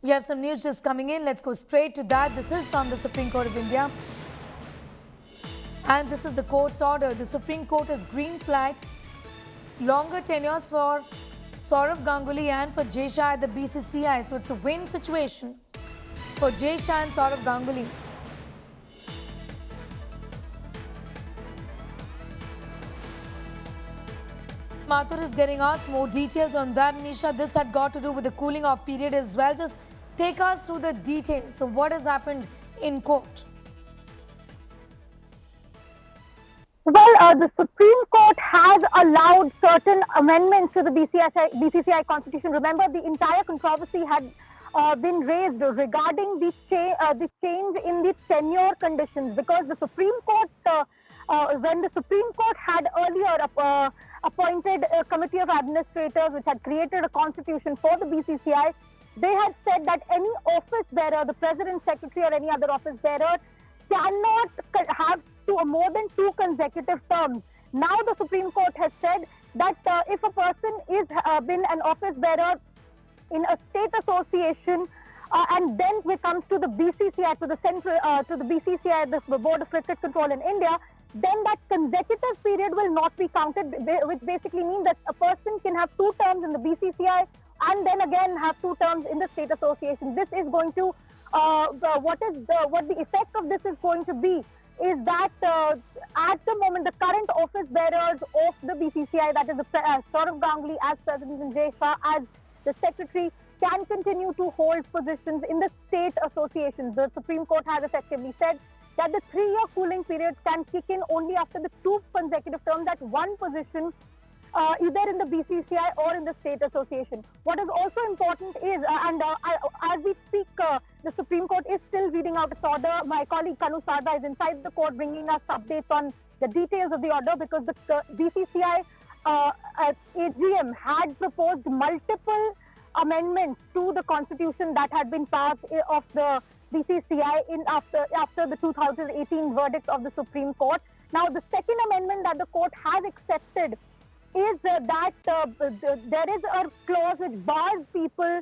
We have some news just coming in. Let's go straight to that. This is from the Supreme Court of India. And this is the court's order. The Supreme Court has green flagged longer tenures for Sourav Ganguly and for Shah at the BCCI. So it's a win situation for Shah and Sourav Ganguly. Mathur is getting us more details on that. Nisha, this had got to do with the cooling off period as well. Just take us through the details. So what has happened in court? Well, the Supreme Court has allowed certain amendments to the BCCI Constitution. Remember, the entire controversy had been raised regarding the change in the tenure conditions, because the Supreme Court, when the Supreme Court had earlier appointed a committee of administrators which had created a constitution for the BCCI, they had said that any office bearer, the president, secretary, or any other office bearer, cannot have more than 2 consecutive terms. Now the Supreme Court has said that if a person is been an office bearer in a state association, and then it comes to the BCCI, to the BCCI, the Board of Cricket Control in India, then that consecutive period will not be counted, which basically means that a person can have 2 terms in the BCCI and then again have 2 terms in the state association. This is going to what the effect of this is going to be is that at the moment the current office bearers of the BCCI, that is Sourav Ganguly as president and Shah as the secretary, can continue to hold positions in the state associations. The Supreme Court has effectively said that the 3-year cooling period can kick in only after the 2 consecutive terms at one position, either in the BCCI or in the state association. What is also important is, as we speak, the Supreme Court is still reading out its order. My colleague Kanu Sarda is inside the court bringing us updates on the details of the order, because the BCCI AGM had proposed multiple amendments to the constitution that had been passed of the BCCI after the 2018 verdict of the Supreme Court. Now, the second amendment that the court has accepted is that there is a clause which bars people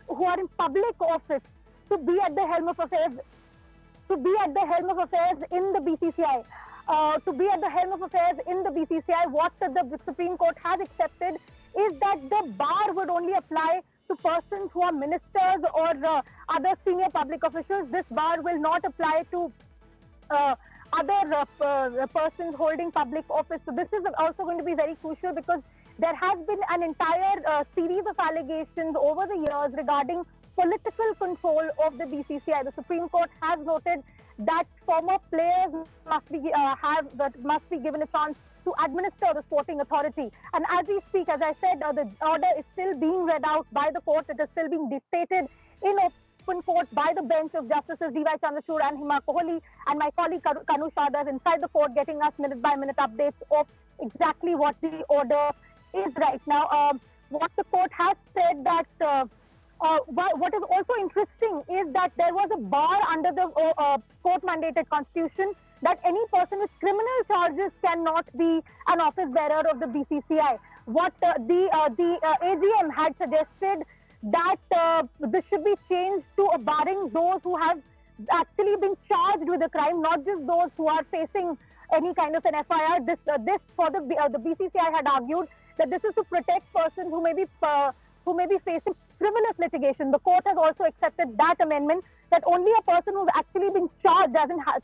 who are in public office to be at the helm of affairs, in the BCCI. To be at the helm of affairs in the BCCI, what the Supreme Court has accepted is that the bar would only apply to persons who are ministers or other senior public officials. This bar will not apply to other persons holding public office. So this is also going to be very crucial, because there has been an entire series of allegations over the years regarding political control of the BCCI. The Supreme Court has noted that former players must be given a chance to administer the sporting authority. And as we speak, as I said, the order is still being read out by the court. It is still being dictated in open court by the bench of Justices D.Y. Chandrachud and Hima Kohli. And my colleague Kanu Sarda is inside the court getting us minute-by-minute updates of exactly what the order is right now. What the court has said that what is also interesting is that there was a bar under the court-mandated constitution that any person with criminal charges cannot be an office bearer of the BCCI. What the AGM had suggested that this should be changed to barring those who have actually been charged with a crime, not just those who are facing any kind of an FIR. This for the BCCI had argued that this is to protect persons who may be facing frivolous litigation. The court has also accepted that amendment, that only a person who's actually been charged, as in has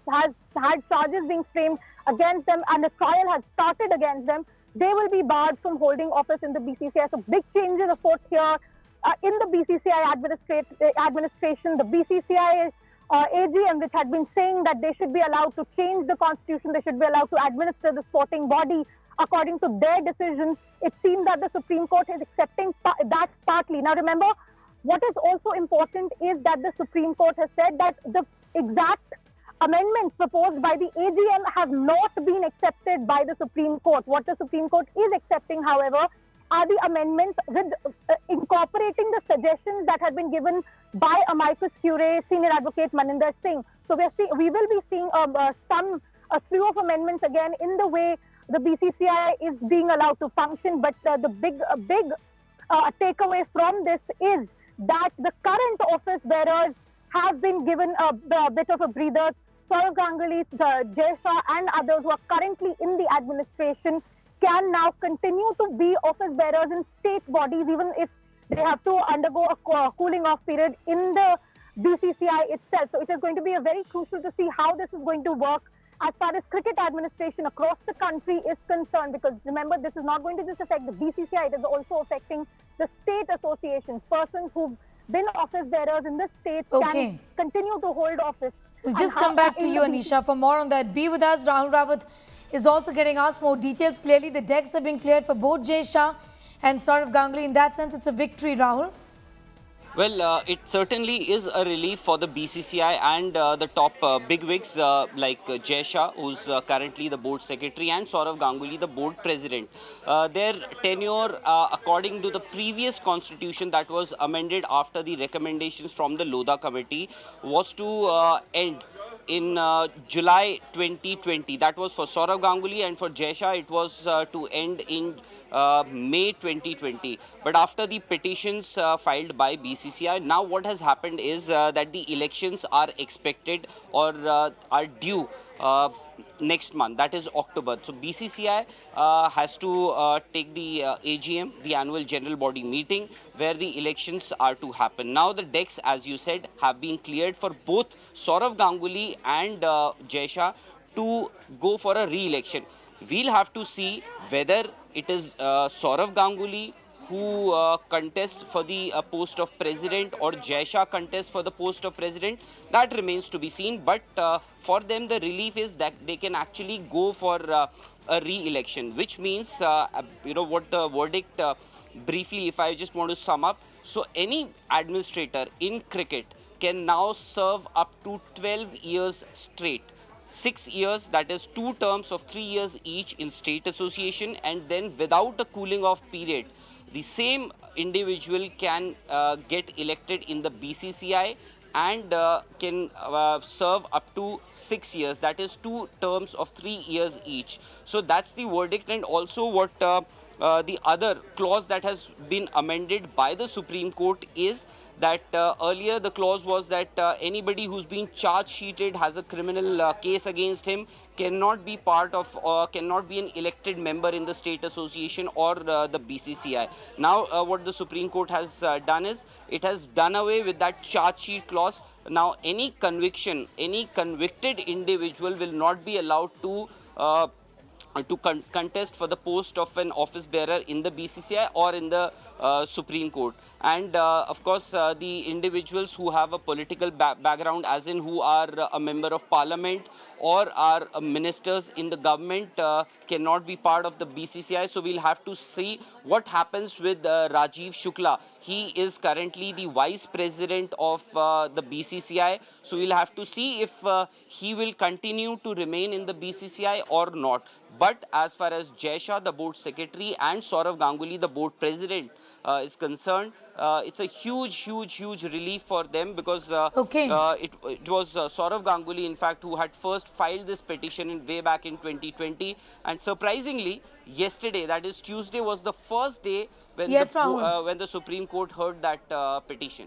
had charges being framed against them and a trial has started against them, they will be barred from holding office in the BCCI. So big changes afoot here in the BCCI administration. The BCCI AGM, which had been saying that they should be allowed to change the constitution, they should be allowed to administer the sporting body according to their decisions. It seems that the Supreme Court is accepting that partly. Now remember, what is also important is that the Supreme Court has said that the exact amendments proposed by the AGM have not been accepted by the Supreme Court. What the Supreme Court is accepting, however, are the amendments with incorporating the suggestions that had been given by amicus curiae senior advocate Maninder Singh. So we will be seeing a slew of amendments again in the way the BCCI is being allowed to function. But the big takeaway from this is that the current office bearers have been given a bit of a breather. Sourav Ganguly, Jay Shah, and others who are currently in the administration can now continue to be office bearers in state bodies, even if they have to undergo a cooling off period in the BCCI itself. So it is going to be a very crucial to see how this is going to work as far as cricket administration across the country is concerned, because remember, this is not going to just affect the BCCI, it is also affecting the state associations. Persons who've been office bearers in the states can continue to hold office. We'll just come back to you, Anisha, for more on that. Be with us. Rahul Rawat is also getting us more details. Clearly, the decks have been cleared for both Jay Shah and Sourav Ganguly. In that sense, it's a victory, Rahul. Well, it certainly is a relief for the BCCI and the top bigwigs like Jay Shah, who's currently the board secretary, and Sourav Ganguly, the board president. Their tenure, according to the previous constitution that was amended after the recommendations from the Lodha committee, was to end in July 2020. That was for Sourav Ganguly, and for Jay Shah it was to end in May 2020. But after the petitions filed by BCCI, now what has happened is that the elections are expected or are due next month, that is October. So BCCI has to take the AGM, the annual general body meeting, where the elections are to happen. Now the decks, as you said, have been cleared for both Sourav Ganguly and Jay Shah to go for a re-election. We'll have to see whether it is Sourav Ganguly who contests for the post of president or Jay Shah contests for the post of president. That remains to be seen. But for them, the relief is that they can actually go for a re-election, which means, what the verdict, briefly, if I just want to sum up. So any administrator in cricket can now serve up to 12 years straight. 6 years, that is 2 terms of 3 years each in state association, and then without a cooling off period, the same individual can get elected in the BCCI and can serve up to 6 years, that is 2 terms of 3 years each. So that's the verdict. And also what the other clause that has been amended by the Supreme Court is that earlier the clause was that anybody who's been charge sheeted, has a criminal case against him, cannot be part of or cannot be an elected member in the state association or the BCCI. Now what the Supreme Court has done is it has done away with that charge sheet clause. Now any conviction, any convicted individual will not be allowed to contest for the post of an office bearer in the BCCI or in the Supreme Court. And of course, the individuals who have a political background, as in who are a member of parliament or are ministers in the government, cannot be part of the BCCI. So we'll have to see what happens with Rajiv Shukla. He is currently the vice president of the BCCI. So we'll have to see if he will continue to remain in the BCCI or not. But as far as Jay Shah, the board secretary, and Sourav Ganguly, the board president, is concerned, it's a huge relief for them, because it was Sourav Ganguly, in fact, who had first filed this petition way back in 2020. And surprisingly, yesterday, that is Tuesday, was the first day when, when the Supreme Court heard that petition.